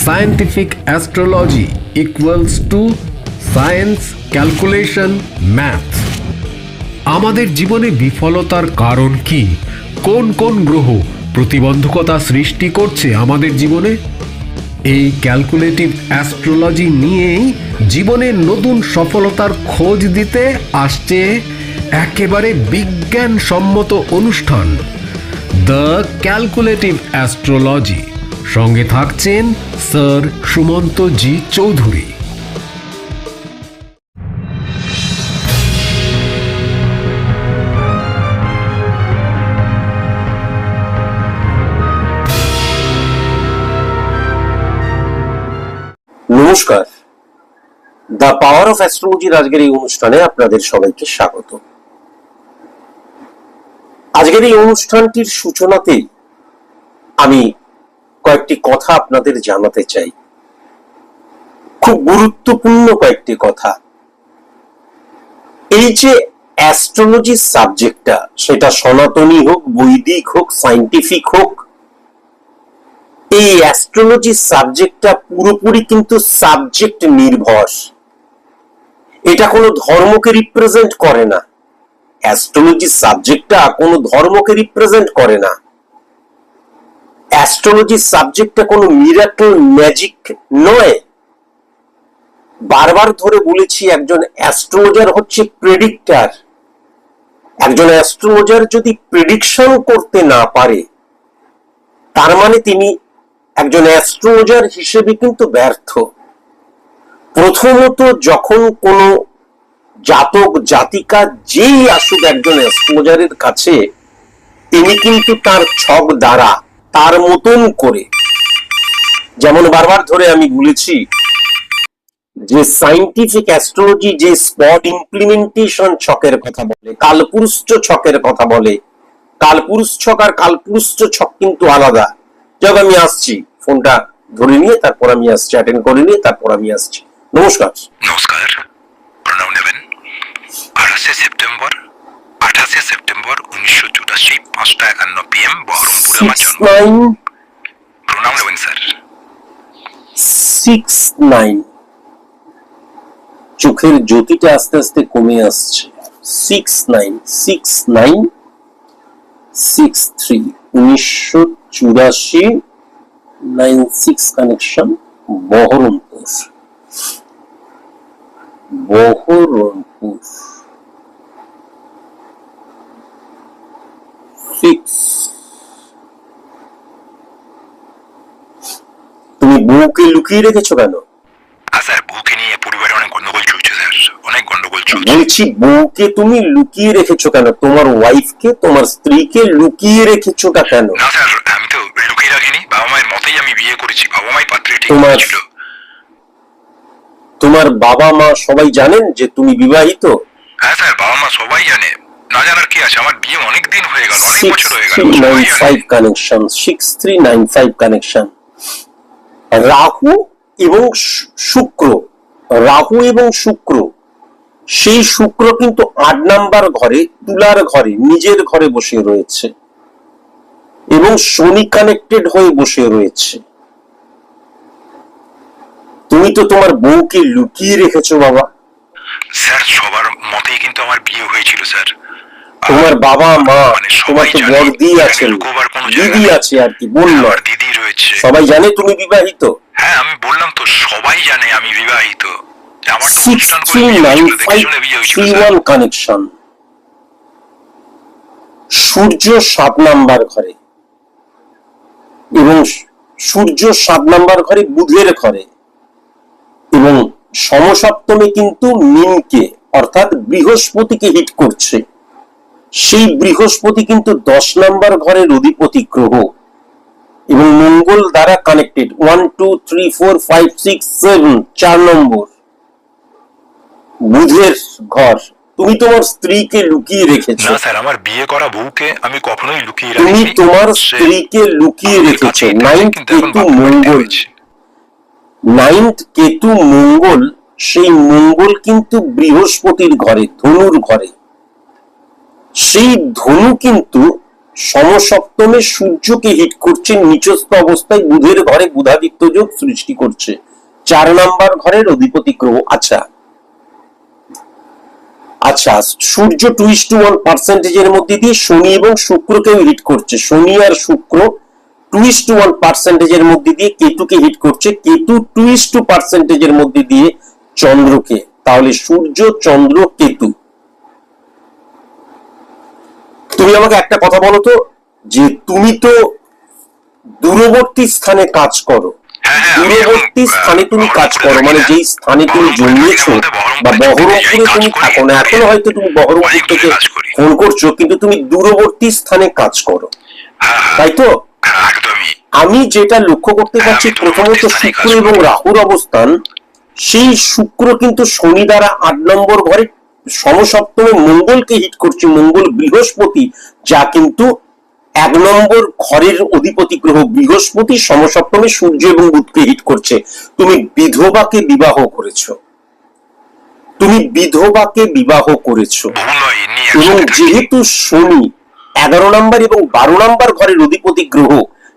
Scientific astrology equals to science, calculation, math. আমাদের জীবনে বিফলতার কারণ কি? কোন কোন গ্রহ প্রতিবন্ধকতা সৃষ্টি করছে আমাদের জীবনে? এই ক্যালকুলেটিভ অ্যাস্ট্রোলজি নিয়েই জীবনের নতুন সফলতার খোঁজ দিতে আসছে একেবারে বিজ্ঞানসম্মত অনুষ্ঠান দ্য ক্যালকুলেটিভ অ্যাস্ট্রোলজি। সঙ্গে থাকছেন স্যার সুমন্ত জি চৌধুরী। নমস্কার, দ্য পাওয়ার অফ অ্যাস্ট্রোলজির আজকের এই অনুষ্ঠানে আপনাদের সবাইকে স্বাগত। আজকের এই অনুষ্ঠানটির সূচনাতেই আমি কয়েকটি কথা আপনাদের জানাতে চাই, খুব গুরুত্বপূর্ণ কয়েকটি কথা। এই যে অ্যাস্ট্রোলজি সাবজেক্টটা, সেটা সনাতনী হোক, বৈদিক হোক, সায়েন্টিফিক হোক, এই অ্যাস্ট্রোলজি সাবজেক্টটা পুরোপুরি কিন্তু সাবজেক্ট নির্ভর। এটা কোনো ধর্মকে রিপ্রেজেন্ট করে না। অ্যাস্ট্রোলজি সাবজেক্টটা কোনো ধর্মকে রিপ্রেজেন্ট করে না। অ্যাস্ট্রোলজি সাবজেক্টটা কোনো মিরাকল ম্যাজিক নয়। বারবার ধরে বলেছি, একজন অ্যাস্ট্রোলজার হচ্ছে প্রেডিক্টর। একজন অ্যাস্ট্রোলজার যদি প্রেডিকশন করতে না পারে, তার মানে তিনি একজন অ্যাস্ট্রোলজার হিসেবে কিন্তু ব্যর্থ। প্রথমত, যখন কোনো জাতক জাতিকা যেই আসুক একজন অ্যাস্ট্রোলজারের কাছে, তিনি কিন্তু তার ছক দ্বারা, তার মতন করে, যেমন বারবার ধরে আমি বলেছি যে সায়েন্টিফিক অ্যাস্ট্রোলজি যে স্পট ইমপ্লিমেন্টেশন ছকের কথা বলে, কালপুরুষ ছকের কথা বলে, কালপুরুষ ছক আর কালপুরুষ ছক কিন্তু আলাদা। যখন আমি আসছি, ফোনটা ধরে নিয়ে তারপর আমি আসছি, অ্যাটেন্ড করে নিয়ে তারপর আমি আসছি। নমস্কার। নমস্কার, প্রণাম নেবেন। 28 সেপ্টেম্বর 1984, 5:51 PM, বহরমপুরে আমার জন্ম। প্রণাম নেবেন স্যার। 69 চোখের জ্যোতিটা আস্তে আস্তে কমে আসছে। 69 69 63 1984 96 কানেকশন, বহরমপুর। বহরমপুর 6। তুমি বউকে লুকিয়ে রেখেছো কেন? স্যার, বউকে নিয়ে পরিবারে অনেক গন্ডগোল চলছে স্যার, অনেক গন্ডগোল চলছে। বলছি, বউকে তুমি লুকিয়ে রেখেছো কেন? তোমার ওয়াইফকে, তোমার স্ত্রীকে লুকিয়ে রেখেছোটা কেন? না স্যার, আমি তো লুকিয়ে রাখিনি। বাবা মায়ের মতেই আমি বিয়ে করেছি। বাবা মাই পাত্রে ঠিক ছিল। তোমার বাবা মা সবাই জানেন যে তুমি বিবাহিত? হ্যাঁ স্যার, বাবা মা সবাই জানে। না জানার কি আছে? আমার বিয়ে অনেক দিন হয়ে গেল, অনেক বছর হয়ে গেল। 6395 কানেকশন, 6395 কানেকশন। রাহু এবং শুক্র, রাহু এবং শুক্র, সেই শুক্র কিন্তু 8 নাম্বার ঘরে, তুলার ঘরে, নিজের ঘরে বসে রয়েছে, এবং শনি কানেক্টেড হয়ে বসে রয়েছে। তুমি তো তোমার বউকে লুকিয়ে রেখেছো বাবা। স্যার, সবার মতেই কিন্তু আমার বিয়ে হয়েছিল স্যার। তোমার বাবা মা, তোমার তো বড়দি আছেন, দিদি আছে, আর কি বললো, দিদি রয়েছে, সবাই জানে তুমি বিবাহিত। হ্যাঁ, আমি বললাম তো, সবাই জানে আমি বিবাহিত। আমার তো 639531 কানেকশন। সূর্য 7 নাম্বার ঘরে, এবং সূর্য 7 নাম্বার ঘরে বুধের ঘরে, এবং সমসপ্তমে কিন্তু মিনকে অর্থাৎ বৃহস্পতিকে হিট করছে। সেই বৃহস্পতি কিন্তু 10 নাম্বার ঘরের অধিপতি গ্রহ, এবং মঙ্গল দ্বারা কানেক্টেড। 1 2 3 4 5 6 7, 4 নম্বর বুধের ঘর। তুমি তোমার স্ত্রীকে লুকিয়ে রেখেছো। না স্যার, আমার বিয়ে করা বউকে আমি কখনোই লুকিয়ে রাখিনি। তুমি তোমার স্ত্রীকে লুকিয়ে রেখেছো। 9th কেতু মঙ্গল, 9th কেতু মঙ্গল, সেই মঙ্গল কিন্তু বৃহস্পতির ঘরে, ধনুর ঘরে। সেই ধনু কিন্তু সমসপ্তমে সূর্যকে হিট করছে, নিচস্থ অবস্থায় বুধের ঘরে বুধাদিত্য যোগ সৃষ্টি করছে, 4 নাম্বার ঘরের অধিপতি গ্রহ। আচ্ছা আচ্ছা, সূর্য 2:1% মধ্যে দিয়ে শনি এবং শুক্রকেও হিট করছে, শনি আর শুক্র 2:1% মধ্যে দিয়ে কেতুকে হিট করছে, কেতু 2:2% মধ্যে দিয়ে চন্দ্রকে। তাহলে সূর্য, চন্দ্র, কেতু। তুমি আমাকে একটা কথা বলো তো, যে তুমি তো দূরবর্তী স্থানে কাজ করো, দূরবর্তী স্থানে তুমি কাজ করো মানে যেই স্থানে তুমি জন্মেছো বা বহরমপুরে তুমি থাকো না, এখন হয়তো তুমি বহরমপুর থেকে ফোন করছো, কিন্তু তুমি দূরবর্তী স্থানে কাজ করো, তাই তো? আমি যেটা লক্ষ্য করতে পারছি, প্রথমত শুক্র এবং রাহুর অবস্থান, সেই শুক্র কিন্তু শনি দ্বারা 8 নম্বর ঘরে সমসপ্তমে মঙ্গলকে হিট করছে, মঙ্গল বৃহস্পতি, যা কিন্তু 1 নম্বর ঘরের অধিপতি গ্রহ বৃহস্পতি সমসপ্তমে সূর্য এবং বুধকে হিট করছে। তুমি বিধবাকে বিবাহ করেছো, তুমি বিধবাকে বিবাহ করেছো, এবং যেহেতু শনি 11 নম্বর এবং 12 নম্বর ঘরের অধিপতি গ্রহ,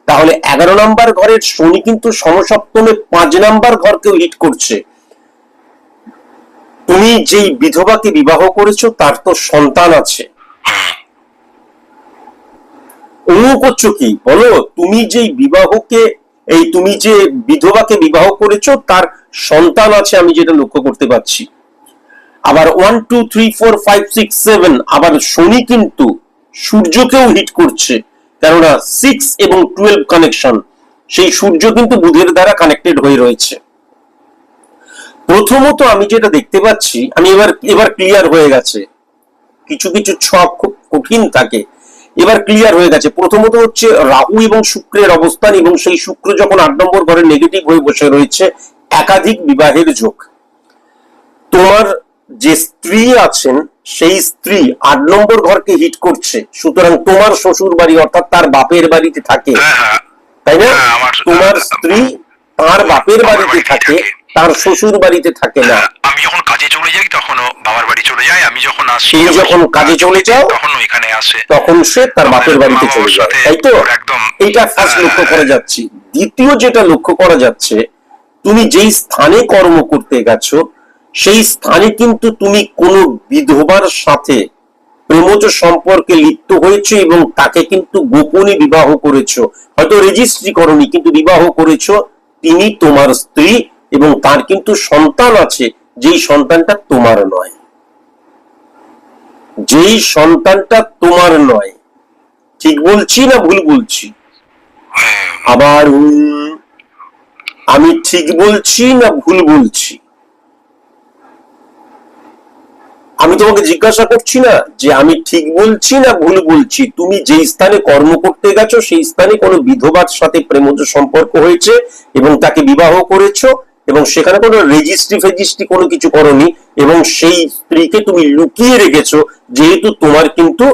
তাহলে 11 নম্বর ঘরের শনি কিন্তু সমসপ্তমে 5 নম্বর ঘরকেও হিট করছে। তুমি যেই বিধবাকে বিবাহ করেছো তার তো সন্তান আছে, অনু করছো কি বলো? তুমি যেই বিবাহকে, তুমি যে বিধবাকে বিবাহ করেছো তার সন্তান আছে, আমি যেটা লক্ষ্য করতে পারছি। আবার 1 2 3 4 5 6 7 আবার শনি কিন্তু সূর্যকেও হিট করছে, কেননা 6 এবং 12 কানেকশন, সেই সূর্য কিন্তু বুধের দ্বারা কানেক্টেড হয়ে রয়েছে। প্রথমত আমি যেটা দেখতে পাচ্ছি, আমি এবার ক্লিয়ার হয়ে গেছে, কিছু কিছু ছক খুব কঠিন থাকে, এবার ক্লিয়ার হয়ে গেছে। প্রথমত হচ্ছে রাহু এবং শুক্রের অবস্থান, এবং সেই শুক্র যখন 8 নম্বর ঘরে নেগেটিভ হয়ে বসে রয়েছে, একাধিক বিবাহের যোগ। তোমার যে স্ত্রী আছেন সেই স্ত্রী 8 নম্বর ঘরকে হিট করছে, সুতরাং তোমার শ্বশুর বাড়ি অর্থাৎ তার বাপের বাড়িতে থাকে, তাই না? তোমার স্ত্রী তার বাপের বাড়িতে থাকে, তার শ্বশুর বাড়িতে থাকে না। আমি যখন কাজে চলে যাই তখনও বাবার বাড়ি চলে যায়, আমি যখন আসি, সে যখন কাজে চলে যাও তখন এখানে আসে, তখন সে তার বাপের বাড়িতে চলে যায়, তাই তো? এটা ফার্স্ট লক্ষ্য করা যাচ্ছে। দ্বিতীয় যেটা লক্ষ্য করা যাচ্ছে, তুমি যেই স্থানে কর্ম করতে গেছো সেই স্থানে কিন্তু তুমি কোনো বিধবার সাথে প্রেমজ সম্পর্কে লিপ্ত হয়েছে, এবং তাকে কিন্তু গোপনে বিবাহ করেছো, হয়তো রেজিস্ট্রি করনি কিন্তু বিবাহ করেছো। তিনি তোমার স্ত্রী এবং তার কিন্তু সন্তান আছে, যেই সন্তানটা তোমার নয়, যেই সন্তানটা তোমার নয়। ঠিক বলছি না ভুল বলছি? আবার আমি ঠিক বলছি না ভুল বলছি? আমি তোমাকে জিজ্ঞাসা করছি না যে আমি ঠিক বলছি না ভুল বলছি। তুমি যেই স্থানে কর্ম করতে গেছো সেই স্থানে কোনো বিধবার সাথে প্রেমজ সম্পর্ক হয়েছে এবং তাকে বিবাহ করেছো, এবং সেখানে কোনো রেজিস্ট্রি কোনো কিছু করনি, এবং সেই স্ত্রীকে তুমি লুকিয়ে রেখেছো, যেহেতু তোমার কিন্তু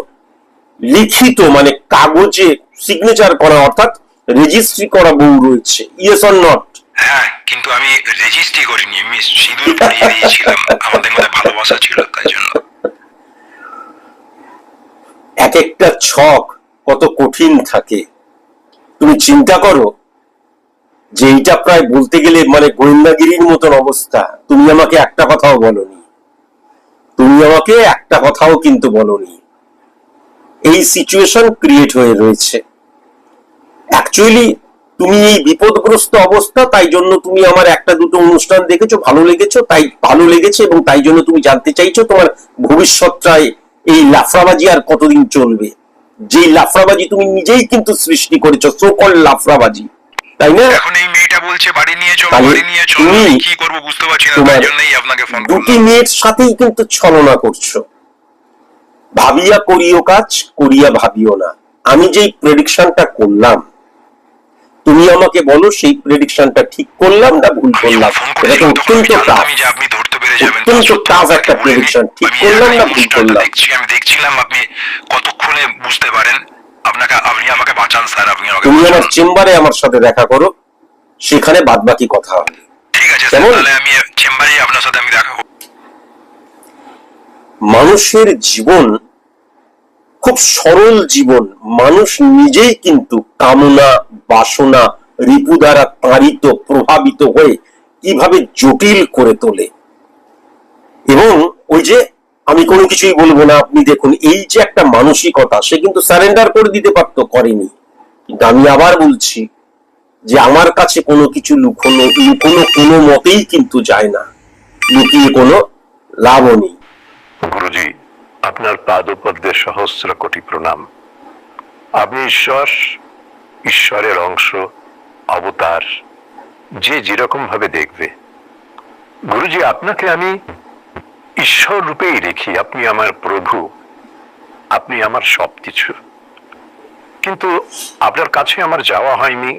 লিখিত মানে কাগজে সিগনেচার করা অর্থাৎ রেজিস্ট্রি করা বউ রয়েছে। Yes or not? হ্যাঁ, কিন্তু আমি রেজিস্ট্রি করিনি, আমি সিঁদুর পরিয়ে দিয়েছিলাম, আমাদের মধ্যে ভালোবাসা ছিল তাই জন্য। এক একটা ছক কত কঠিন থাকে, তুমি চিন্তা করো যে এইটা প্রায় বলতে গেলে মানে গোয়েন্দাগিরির মতন অবস্থা। তুমি আমাকে একটা কথাও বলনি, তুমি আমাকে একটা কথাও কিন্তু বলনি। এই সিচুয়েশন ক্রিয়েট হয়ে রয়েছে। অ্যাকচুয়ালি তুমি এই বিপদগ্রস্ত অবস্থা, তাই জন্য তুমি আমার একটা দুটো অনুষ্ঠান দেখেছো, ভালো লেগেছো, তাই ভালো লেগেছে, এবং তাই জন্য তুমি জানতে চাইছো তোমার ভবিষ্যৎটা এই লাফড়াবাজি আর কতদিন চলবে, যে লাফড়াবাজি তুমি নিজেই কিন্তু সৃষ্টি করেছো, সো কল লাফড়াবাজি, তাই না? এখন এই মেয়েটা বলছে বাড়ি নিয়ে চলো, বাড়ি নিয়ে চলো, আমি কি করব বুঝতে পারছি না, তাই জন্যই আপনাকে ফোন করলাম। দুটি মেয়ের সাথেই কিন্তু ছলনা করছো। ভাবিয়া করিও কাজ, করিয়া ভাবিও না। আমি যেই প্রেডিকশনটা করলাম, তুমি আমাকে বলো সেই প্রেডিকশনটা ঠিক করলাম না ভুল করলাম? এটা তো অত্যন্ত টাফ, অত্যন্ত টাফ একটা প্রেডিকশন। ঠিক করলাম না ভুল করলাম? আমি দেখছিলাম আপনি কতক্ষণে বুঝতে পারেন। আপনি আমাকে বাঁচান স্যার, আপনি আমাকে। তুমি আমার চেম্বারে আমার সাথে দেখা করো, সেখানে বাদবাকি কথা হবে। ঠিক আছে স্যার, তাহলে আমি চেম্বারে আপনার সাথে আমি দেখা করব। মানুষের জীবন খুব খুব সরল জীবন, মানুষ নিজেই কিন্তু কামনা বাসনা রিপু দ্বারা তাড়িত প্রভাবিত হয়ে কিভাবে জটিল করে তোলে। এবং ওই যে আমি কোনো কিছুই বলবো না, আপনি দেখুন এই যে একটা মানসিকতা, সে কিন্তু সারেন্ডার করে দিতে পারতো, করেনি। কিন্তু আমি আবার বলছি যে আমার কাছে কোনো কিছু লুকোনো কোনো মতেই কিন্তু যায় না, লুকিয়ে কোনো লাভও নেই। গুরুজি, আপনার পাদপদ্মে সহস্র কোটি প্রণাম। আপনি ঈশ্বরের অংশ, অবতার, যে যেরকম ভাবে দেখবে। গুরুজি, আপনাকে আমি ঈশ্বর রূপেই দেখি। আপনি আমার প্রভু, আপনি আমার সবকিছু। কিন্তু আপনার কাছে আমার যাওয়া হয়নি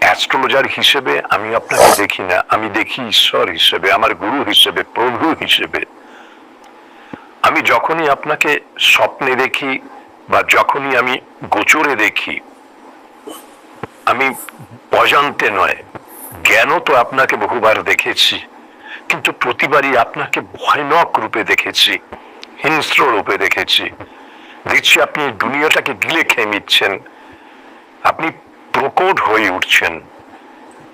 অ্যাস্ট্রোলজার হিসেবে। আমি আপনাকে দেখি না, আমি দেখি ঈশ্বর হিসেবে, আমার গুরু হিসেবে, প্রভু হিসেবে। আমি যখনই আপনাকে স্বপ্নে দেখি বা যখনই আমি গোচরে দেখি, আমি অজান্তে নয়, জ্ঞানও তো আপনাকে বহুবার দেখেছি, কিন্তু প্রতিবারই আপনাকে ভয়ানক রূপে দেখেছি, হিংস্র রূপে দেখেছি। দেখছি আপনি দুনিয়াটাকে গিলে খেয়ে নিচ্ছেন, আপনি প্রকট হয়ে উঠছেন।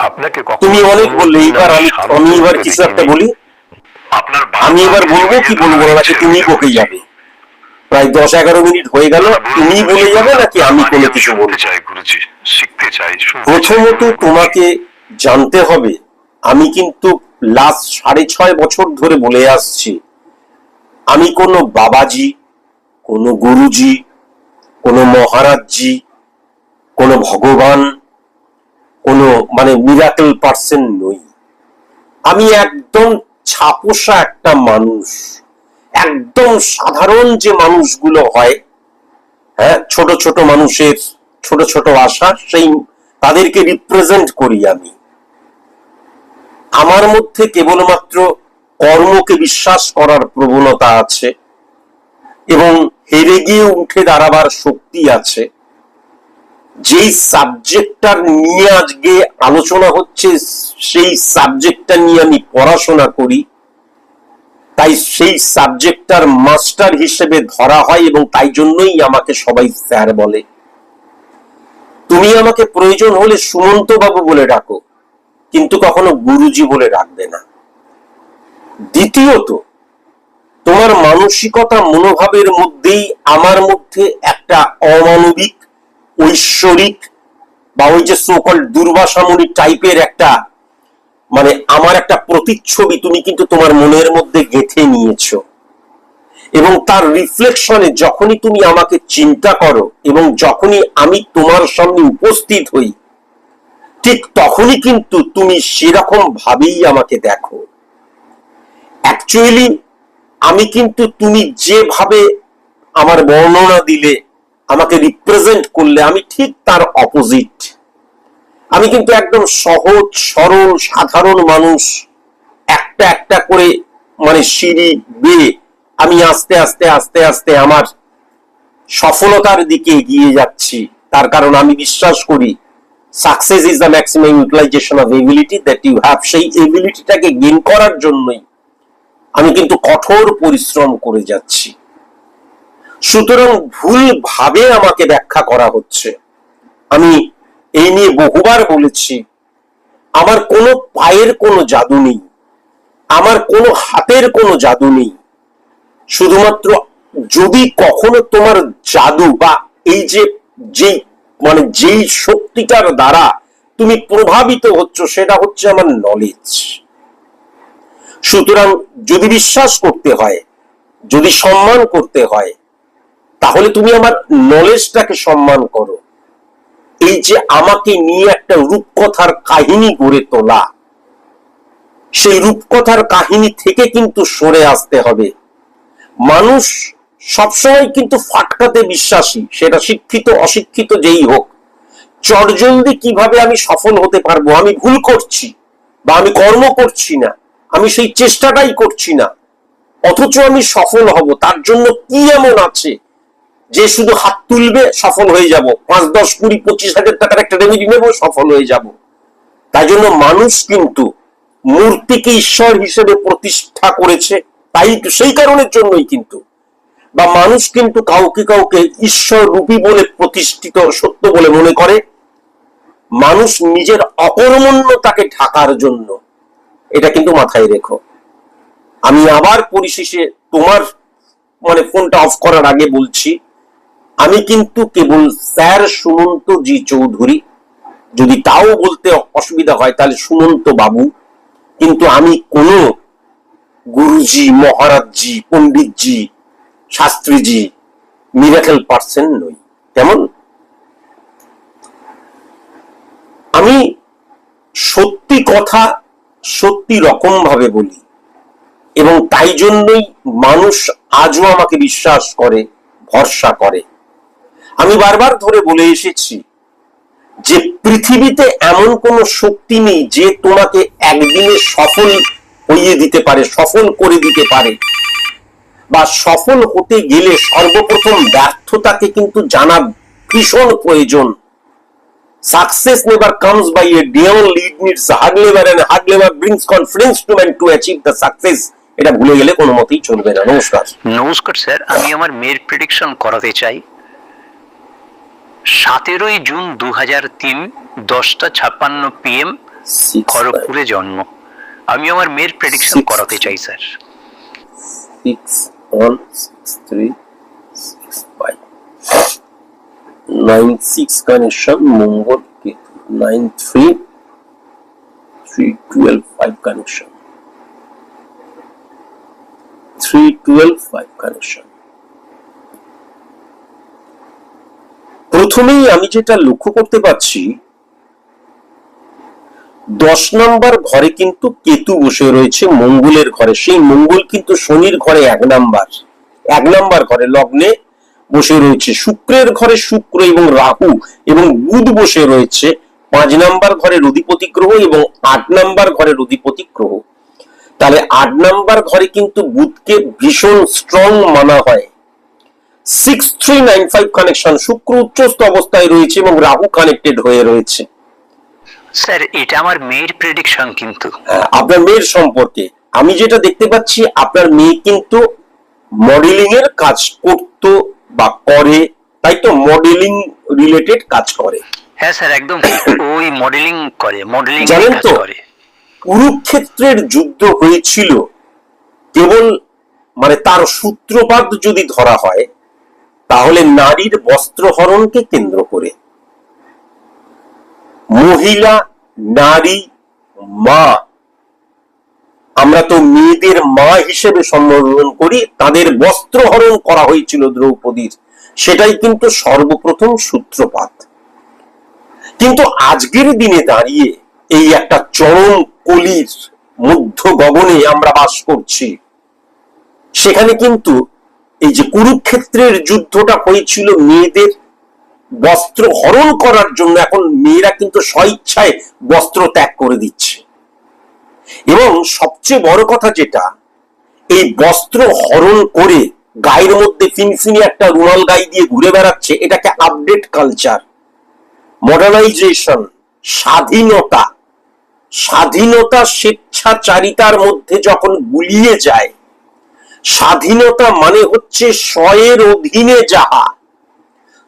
আপনাকে তুমি অনেক বললে, এবার আমি এবার কিছু একটা বলি। আমি এবার বলবো কি বলবো নাকি তুমি বকে যাবে? প্রায় 10-11 মিনিট হয়ে গেল, তুমি বলে যাবে নাকি আমি কোনো কিছু বলতে চাই? গুরুজি, শিখতে চাই। প্রথমত তোমাকে জানতে হবে, আমি কিন্তু লাস্ট 6.5 বছর ধরে বলে আসছি, আমি কোনো বাবাজি, কোনো গুরুজি, কোনো মহারাজজি, কোনো ভগবান, কোনো মানে মিরাকল পার্সন নই। আমি একদম ছাপোষা একটা মানুষ, একদম সাধারণ যে মানুষগুলো হয়, হ্যাঁ, ছোট ছোট মানুষের ছোট ছোট আশা, সেই তাদেরকে রিপ্রেজেন্ট করি আমি। আমার মধ্যে কেবলমাত্র কর্মকে বিশ্বাস করার প্রবণতা আছে এবং হেরে গিয়ে উঠে দাঁড়াবার শক্তি আছে। যেই সাবজেক্টটা নিয়ে আজকে আলোচনা হচ্ছে, সেই সাবজেক্টটা নিয়ে আমি পড়াশোনা করি, তাই সেই সাবজেক্টটার মাস্টার হিসেবে ধরা হয় এবং তাই জন্যই আমাকে সবাই স্যার বলে। তুমি আমাকে প্রয়োজন হলে সুমন্ত বাবু বলে ডাকো, কিন্তু কখনো গুরুজি বলে ডাকবে না। দ্বিতীয়ত, তোমার মানসিকতা মনোভাবের মধ্যেই আমার মধ্যে একটা অমানবিক, ঐশ্বরিক বা ওই যে সোকল দুর্বাসামণি টাইপের একটা মানে আমার একটা প্রতিচ্ছবি তুমি কিন্তু তোমার মনের মধ্যে গেঁথে নিয়েছো, এবং তার রিফ্লেকশনে যখনই তুমি আমাকে চিন্তা করো এবং যখনই আমি তোমার সামনে উপস্থিত হই, ঠিক তখনই কিন্তু তুমি সেরকম ভাবেই আমাকে দেখো। অ্যাকচুয়ালি আমি কিন্তু তুমি যেভাবে আমার বর্ণনা দিলে, আমাকে রিপ্রেজেন্ট করলে, আমি ঠিক তার অপোজিট। আমি কিন্তু একদম সহজ সরল সাধারণ মানুষ, একটা একটা করে মানে সিঁড়ি বেয়ে আমি আস্তে আস্তে আস্তে আস্তে আমার সফলতার দিকে এগিয়ে যাচ্ছি। তার কারণ আমি বিশ্বাস করি success is the maximum utilization of ability that you have. সেই এবিলিটিটাকে গেইন করার জন্যই আমি কিন্তু কঠোর পরিশ্রম করে যাচ্ছি। সুতরাং ভুল ভাবে আমাকে ব্যাখ্যা করা হচ্ছে। আমি এই নিয়ে বহুবার বলেছি, আমার কোনো পায়ের কোনো জাদু নেই, আমার কোনো হাতের কোনো জাদু নেই। শুধুমাত্র যদি কখনো তোমার জাদু বা এই যে মানে যেই শক্তিটার দ্বারা তুমি প্রভাবিত হচ্ছ, সেটা হচ্ছে আমার নলেজ। সুতরাং যদি বিশ্বাস করতে হয়, যদি সম্মান করতে হয়, তাহলে তুমি আমার নলেজটাকে সম্মান করো। এই যে আমাকে নিয়ে একটা রূপকথার কাহিনী গড়ে তোলা, সেই রূপকথার কাহিনী থেকে কিন্তু সরে আসতে হবে। মানুষ সবসময় কিন্তু ফাটকাতে বিশ্বাসী, সেটা শিক্ষিত অশিক্ষিত যেই হোক। চটজলদি কিভাবে আমি সফল হতে পারবো, আমি ভুল করছি বা আমি কর্ম করছি না, আমি সেই চেষ্টাটাই করছি না, অথচ আমি সফল হব। তার জন্য কি এমন আছে যে শুধু হাত তুলবে সফল হয়ে যাব, 5, 10, 20, 25 হাজার টাকার একটা রেমেডি নেব সফল হয়ে যাব? তাই জন্য মানুষ কিন্তু মূর্তিকে ঈশ্বর হিসেবে প্রতিষ্ঠা করেছে। তাই সেই কারণের জন্যই কিন্তু বা মানুষ কিন্তু কাউকে কাউকে ঈশ্বর রূপী বলে প্রতিষ্ঠিত সত্য বলে মনে করে, মানুষ নিজের অকর্মণ্যতাকে ঢাকার জন্য। এটা কিন্তু মাথায় রেখো। আমি আবার পরিশেষে তোমার ফোনটা অফ করার আগে বলছি, আমি কিন্তু কেবল স্যার সুমন্ত জি চৌধুরী, যদি তাও বলতে অসুবিধা হয় তাহলে সুমন্ত বাবু, কিন্তু আমি কোনো গুরুজি, মহারাজজি, পণ্ডিতজি, শাস্ত্রীজি, মিরাকেল পার্সন নই। কেমন? আমি সত্যি কথা সত্যি রকম ভাবে বলি, এবং তাই জন্যই মানুষ আজও আমাকে বিশ্বাস করে, ভরসা করে। আমি বারবার ধরে বলে এসেছি যে পৃথিবীতে এমন কোন শক্তি নেই যে তোমাকে একদিনে সফল হইয়ে দিতে পারে, সফল করে দিতে পারে, বা সফল হতে গেলে সর্বপ্রথম ব্যর্থতাকে কিন্তু জানা ভীষণ প্রয়োজন। Success never comes by a devil lead needs hard labor and hard labor brings confidence to man to achieve the success. এটা ভুলে গেলে কোনো মতেই চলবে না। নমস্কার। নমস্কার স্যার, আমি আমার মেয়ের প্রেডিকশন করাতে চাই। 17 জুন 2003 10:56 PM খড়গপুরে জন্ম। আমি আমার মেয়ের প্রেডিকশন করাতে চাই স্যার। 616365 96 কানেকশন, মঙ্গল কেতু 93312 কানেকশন, 3125 কানেকশন। প্রথমেই আমি যেটা লক্ষ্য করতে পারছি, 10 নম্বর ঘরে কিন্তু কেতু বসে রয়েছে মঙ্গলের ঘরে। সেই মঙ্গল কিন্তু শনির ঘরে 1 নম্বর ঘরে লগ্নে বসে রয়েছে। শুক্রের ঘরে শুক্র এবং রাহু এবং বুধ বসে রয়েছে 5 নম্বর ঘরের অধিপতি গ্রহ এবং 8 নম্বর ঘরের অধিপতি গ্রহ। তাহলে 8 নম্বর ঘরে কিন্তু বুধকে ভীষণ স্ট্রং মানা হয়। 6395 কানেকশন, শুক্র উচ্চস্থ অবস্থায় রয়েছে এবং রাহু কানেক্টেড হয়ে রয়েছে। স্যার এটা আমার মেয়ের প্রেডিকশন। কিন্তু আপনার মেয়ের সম্পর্কে আমি যেটা দেখতে পাচ্ছি, আপনার মেয়ে কিন্তু মডেলিং এর কাজ করতো বা করে, তাই তো? মডেলিং রিলেটেড কাজ করে। হ্যাঁ স্যার, একদম ঠিক। ওই মডেলিং করে, মডেলিং জানেন কাজ তো, করে। কুরুক্ষেত্রের যুদ্ধ হয়েছিল কেবল তার সূত্রপাত যদি ধরা হয় তাহলে নারীর বস্ত্রহরণকে কেন্দ্র করে। মহিলা, নারী, মা, আমরা তো মেয়েদের মা হিসেবে সম্বোধন করি, তাদের বস্ত্রহরণ করা হয়েছিল দ্রৌপদীর, সেটাই কিন্তু সর্বপ্রথম সূত্রপাত। কিন্তু আজকের দিনে দাঁড়িয়ে এই একটা চরম কলির মধ্য গগনে আমরা বাস করছি, সেখানে কিন্তু এই যে কুরুক্ষেত্রের যুদ্ধটা হয়েছিল মেয়েদের বস্ত্র হরণ করার জন্য, এখন মেয়েরা কিন্তু স্বইচ্ছায় বস্ত্র ত্যাগ করে দিচ্ছে। এবং সবচেয়ে বড় কথা যেটা, এই বস্ত্র হরণ করে গায়ের মধ্যে ফিনফিনি একটা রুমাল গায়ে দিয়ে ঘুরে বেড়াচ্ছে, এটাকে আপডেট কালচার, মডার্নাইজেশন, স্বাধীনতা। স্বাধীনতা স্বেচ্ছাচারিতার মধ্যে যখন গুলিয়ে যায়, স্বাধীনতা মানে হচ্ছে স্বয়ের অধীনে যাহা।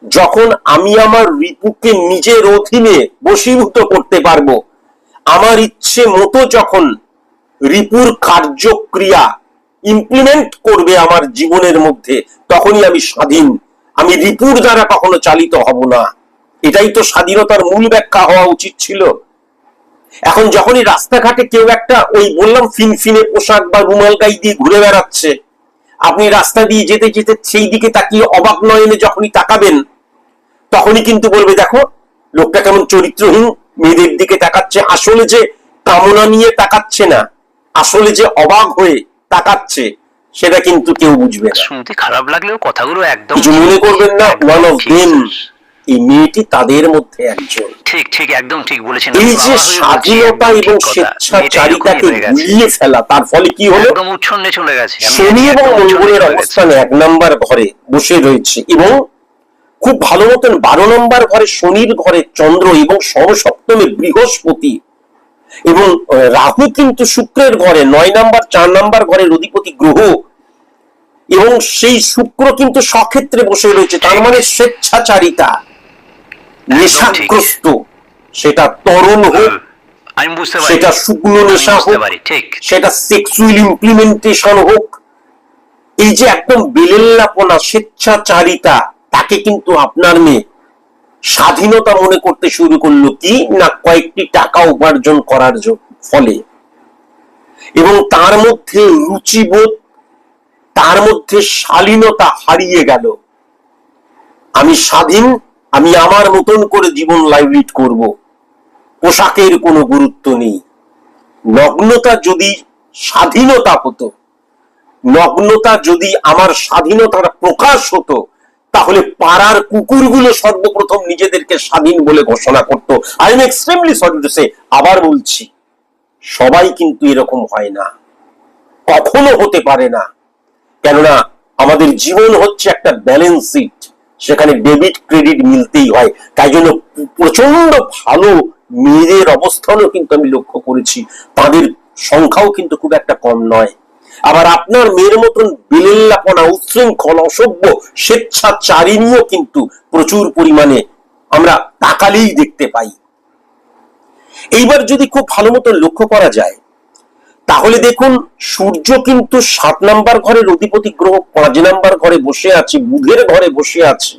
যখন আমি আমার রিপুকে নিজের অধীনে বশীভূত করতে পারবো, আমার ইচ্ছে মতো যখন রিপুর কার্যক্রিয়া ইমপ্লিমেন্ট করবে আমার জীবনের মধ্যে, তখনই আমি স্বাধীন। আমি রিপুর দ্বারা কখনো চালিত হব না। এটাই তো স্বাধীনতার মূল ব্যাখ্যা হওয়া উচিত ছিল। এখন যখনই রাস্তাঘাটে কেউ একটা ওই বললাম ফিনফিনে পোশাক বা রুমাল গায়ে দিয়ে ঘুরে বেড়াচ্ছে, আপনি রাস্তা দিয়ে যেতে যেতে সেই দিকে তাকিয়ে অবাক নয়নে যখনই তাকাবেন, তখনই কিন্তু বলবে দেখো লোকটা কেমন চরিত্রহীন, মেয়েদের দিকে তাকাচ্ছে। আসলে যে কামনা নিয়ে তাকাচ্ছে না, আসলে যে অবাক হয়ে তাকাচ্ছে, সেটা কিন্তু কেউ বুঝবে না। শুনতে খারাপ লাগলেও কথাগুলো একদম কিছু মনে করবেন না, ওয়ান অফ দেম, এই মেয়েটি তাদের মধ্যে একজন। ঠিক ঠিক, একদম ঠিক বলেছেন। এই যে স্বাধীনতা এবং স্বেচ্ছাচারিতাকে গুলিয়ে ফেলা, তার ফলে কি হলো, একদম উচ্ছন্নে চলে গেছে। শনি এবং মঙ্গলের অবস্থান 1 নম্বর ঘরে বসে রয়েছে এবং খুব ভালো মতন 12 নম্বর ঘরে শনির ঘরে চন্দ্র এবং সপ্তমে বৃহস্পতি এবং রাহু কিন্তু শুক্রের ঘরে 9 নম্বর 4 নম্বর ঘরের অধিপতি গ্রহ। এবং সেই শুক্র কিন্তু স্বক্ষেত্রে বসে রয়েছে, তার মানে স্বেচ্ছাচারিতা, নেশাগ্রস্ত, সেটা তরল হোক, আমি বুঝতে পারি, সেটা শুকনো নেশা আমি বুঝতে হোক, পারি, ঠিক। সেটা সেক্সুয়াল ইমপ্লিমেন্টেশন হোক, এই যে একদম বেলেল্লাপনা, স্বেচ্ছাচারিতা, তাকে কিন্তু আপনার মেয়ে স্বাধীনতা মনে করতে শুরু করলো কি না কয়েকটি টাকা উপার্জন করার ফলে, এবং তার মধ্যে রুচিবোধ, তার মধ্যে শালীনতা হারিয়ে গেল। আমি স্বাধীন, আমি আমার মতন করে জীবন লাইভ করব, পোশাকের কোনো গুরুত্ব নেই। নগ্নতা যদি স্বাধীনতা হতো, নগ্নতা যদি আমার স্বাধীনতার প্রকাশ হতো, তাহলে পাড়ার কুকুরগুলো সর্বপ্রথম নিজেদেরকে স্বাধীন বলে ঘোষণা করত। I am extremely sorry to say, আবার বলছি, সবাই কিন্তু এরকম হয় না, কখনো হতে পারে না। কেননা আমাদের জীবন হচ্ছে একটা ব্যালেন্স শিট, সেখানে ডেবিট ক্রেডিট মিলতেই হয়। তাই জন্য প্রচন্ড ভালো মেয়েদের অবস্থানও কিন্তু আমি লক্ষ্য করেছি, তাদের সংখ্যাও কিন্তু খুব একটা কম নয়। আবার আপনার মেয়ের মতন বেলেল্লাপনা, উচ্ছৃঙ্খল, অসভ্য, স্বেচ্ছাচারিণীও কিন্তু প্রচুর পরিমাণে আমরা তাকালেই দেখতে পাই। এইবার যদি খুব ভালো মতো লক্ষ্য করা যায়, তাহলে দেখুন সূর্য কিন্তু 7 নাম্বার ঘরের অধিপতি গ্রহ, 5 নাম্বার ঘরে বসে আছে, বুধের ঘরে বসে আছে,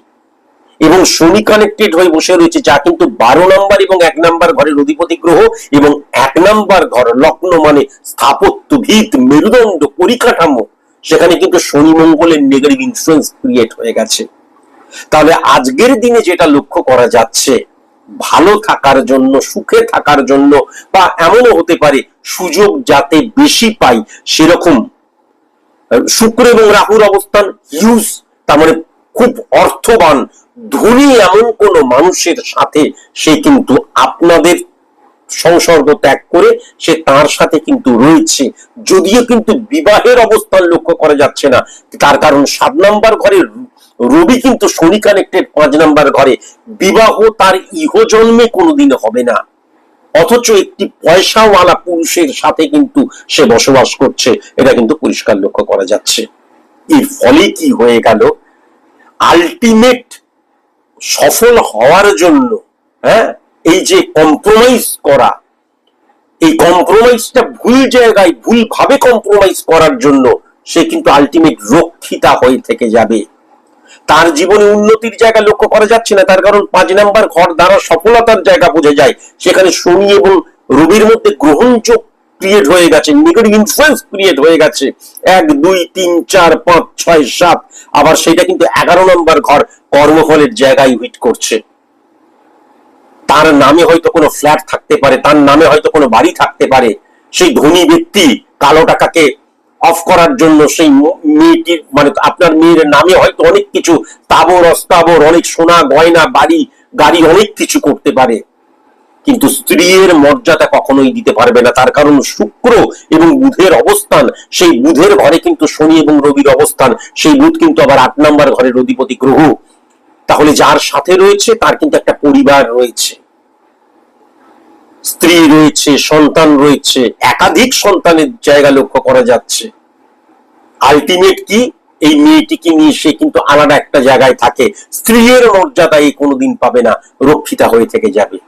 এবং শনি কানেক্টেড হয়ে বসে রয়েছে, যা কিন্তু 12 নাম্বার এবং 1 নাম্বার ঘরের অধিপতি গ্রহ। এবং 1 নাম্বার ঘর লগ্ন মানে স্থাপত্য, ভিত, মেরুদণ্ড, পরিকাঠামো, সেখানে কিন্তু শনি মঙ্গলের নেগেটিভ ইনফ্লুয়েন্স ক্রিয়েট হয়ে গেছে। তাহলে আজকের দিনে যেটা লক্ষ্য করা যাচ্ছে, ভালো থাকার জন্য, সুখে থাকার জন্য, বা এমনও হতে পারে সুযোগ যাতে বেশি পাই, সেরকম শুক্র এবং রাহুর অবস্থান হিউজ, তার মানে খুব অর্থবান, ধনী এমন কোন মানুষের সাথে সে কিন্তু আপনাদের সংসর্গ ত্যাগ করে সে তার সাথে কিন্তু রয়েছে। যদিও কিন্তু বিবাহের অবস্থান লক্ষ্য করা যাচ্ছে না, তার কারণ 7 নাম্বার ঘরে রবি কিন্তু শনি কানেক্টেড 5 নাম্বার ঘরে, বিবাহ তার ইহজন্মে কোনোদিনও হবে না, অথচ একটি পয়সাওয়ালা পুরুষের সাথে কিন্তু সে বসবাস করছে, এটা কিন্তু পরিষ্কার লক্ষ্য করা যাচ্ছে। এর ফলে কি হয়ে গেল, আলটিমেট সফল হওয়ার জন্য, এই যে কম্প্রোমাইজ করা, এই কম্প্রোমাইজটা ভুল জায়গায়, ভুল ভাবে কম্প্রোমাইজ করার জন্য সে কিন্তু আলটিমেট রক্ষিতা হয়ে থেকে যাবে। তার জীবনে উন্নতির জায়গা লক্ষ্য করা যাচ্ছে না, তার কারণ 5 নাম্বার ঘর দ্বারা সফলতার জায়গা বোঝা যায়, সেখানে শনি এবং রবির মধ্যে গ্রহণযোগ ক্রিয়েট হয়ে গেছে, নেগেটিভ ইনফ্লুয়েন্স ক্রিয়েট হয়ে গেছে। 1 2 3 4 5 6 7, আবার সেটা কিন্তু 11 নাম্বার ঘর কর্মফলের জায়গায় হিট করছে। তার নামে হয়তো কোনো ফ্ল্যাট থাকতে পারে, তার নামে হয়তো কোনো বাড়ি থাকতে পারে। সেই ধনী ব্যক্তি কালো টাকাকে অফ করার জন্য সেই মেয়েটির, মানে আপনার মেয়ের নামে হয়তো অনেক কিছু স্থাবর অস্থাবর, অনেক সোনা গয়না, বাড়ি গাড়ি, অনেক কিছু করতে পারে, কিন্তু স্ত্রীর মর্যাদা কখনোই দিতে পারবে না। তার কারণ শুক্র এবং বুধের অবস্থান, সেই বুধের ঘরে কিন্তু শনি এবং রবির অবস্থান, সেই বুধ কিন্তু আবার 8 নাম্বার ঘরের অধিপতি গ্রহ। তাহলে যার সাথে রয়েছে তার কিন্তু একটা পরিবার রয়েছে, স্ত্রী রয়েছে, সন্তান রয়েছে, একাধিক সন্তানের জায়গা লক্ষ্য করা যাচ্ছে। আলটিমেট কি, এই মেয়েটিকে নিয়ে সে কিন্তু আলাদা একটা জায়গায় থাকে, স্ত্রীর মর্যাদা এই কোনোদিন পাবে না, রক্ষিতা হয়ে থেকে যাবে।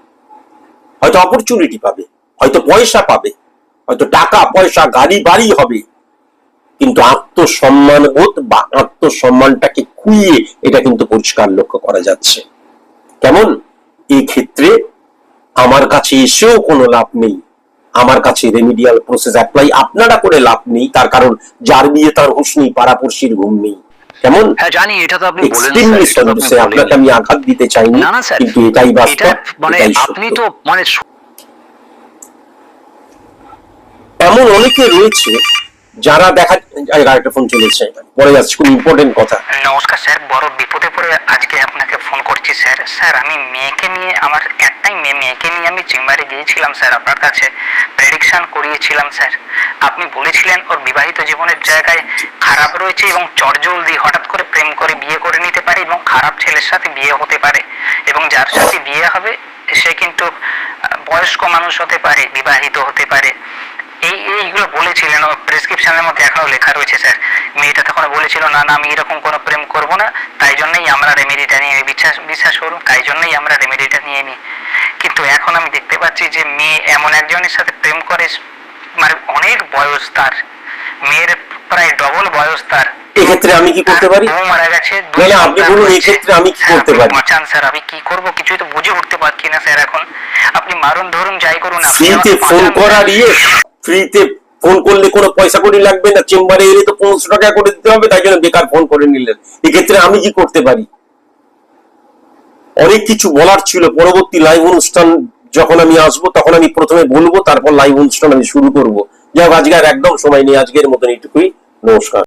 হয়তো অপরচুনিটি পাবে, হয়তো পয়সা পাবে, হয়তো টাকা পয়সা গাড়ি বাড়ি হবে, কিন্তু আত্মসম্মান বোধ বা আত্মসম্মানটাকে খুইয়ে, এটা কিন্তু পরিষ্কার লক্ষ্য করা যাচ্ছে। কেমন, এই ক্ষেত্রে আমার কাছে এসেও কোনো লাভ নেই, আমার কাছে রেমিডিয়াল প্রসেস অ্যাপ্লাই আপনারা করে লাভ নেই, তার কারণ যার বিয়ে তার হুঁশ নেই, পাড়াপড়শির ঘুম নেই। কেমন, হ্যাঁ জানি, এটা তো আপনি বলেন, আপনাকে আমি আঘাত দিতে চাইনি, কিন্তু এটাই বাস্তব, মানে আপনি তো মানে এমন অনেকে রয়েছে যারা দেখা, আরেকটা ফোন চলেছে, পরে যাচ্ছে, খুব ইম্পর্টেন্ট কথা। নমস্কার স্যার, বড় বিপদে পড়ে আজকে আপনাকে ফোন করছি স্যার। স্যার আমি মেয়েকে নিয়ে, আমার একটাই মেয়েকে নিয়ে আমি চেম্বারে গিয়েছিলাম স্যার, আপনার কাছে প্রেডিকশন করিয়েছিলাম স্যার। আপনি বলেছিলেন ওর বিবাহিত জীবনের জায়গায় খারাপ রয়েছে এবং চটজলদি হঠাৎ করে প্রেম করে বিয়ে করে নিতে পারে এবং খারাপ ছেলের সাথে বিয়ে হতে পারে, এবং যার সাথে বিয়ে হবে সে কিন্তু বয়স্ক মানুষ হতে পারে, বিবাহিত হতে পারে, এইগুলো বলেছিলেন, প্রেসক্রিপশন প্রেসক্রিপশনের মধ্যে এখনো লেখা রয়েছে স্যার। মেয়েটা তখন বলেছিল না না আমি এরকম কোনো প্রেম করব না, তাই জন্যই আমরা রেমেডিটা নিয়ে বিশ্বাস করুন, তাই জন্যই আমরা রেমেডিটা নিয়ে নিই। কিন্তু এখন আমি দেখতে পাচ্ছি যে মেয়ে এমন একজনের সাথে প্রেম করে, মানে অনেক বয়স তার, মেয়ের প্রায় ডবল বয়স তার। এক্ষেত্রে আমি কি করতে পারি? বউ মারা গেছে। না আপনি বলুন এক্ষেত্রে আমি কি করতে পারি? বাঁচান স্যার, আমি কি করব কিছুই তো বুঝে উঠতে পারছি না স্যার। এখন আপনি মারুন ধরুন যাই করুন, ফ্রিতে ফোন করার ফ্রিতে ফোন করলে কোনো পয়সা কড়ি লাগবে না, চেম্বারে এলে তো 500 টাকা করে দিতে হবে, তাই জন্য বেকার ফোন করে নিলেন। এক্ষেত্রে আমি কি করতে পারি? অনেক কিছু বলার ছিল, পরবর্তী লাইভ অনুষ্ঠান যখন আমি আসবো তখন আমি প্রথমে বলবো, তারপর লাইভ অনুষ্ঠান আমি শুরু করবো। যাই হোক, আজকে আর একদম সময় নেই, আজকের মতন এইটুকুই। নমস্কার।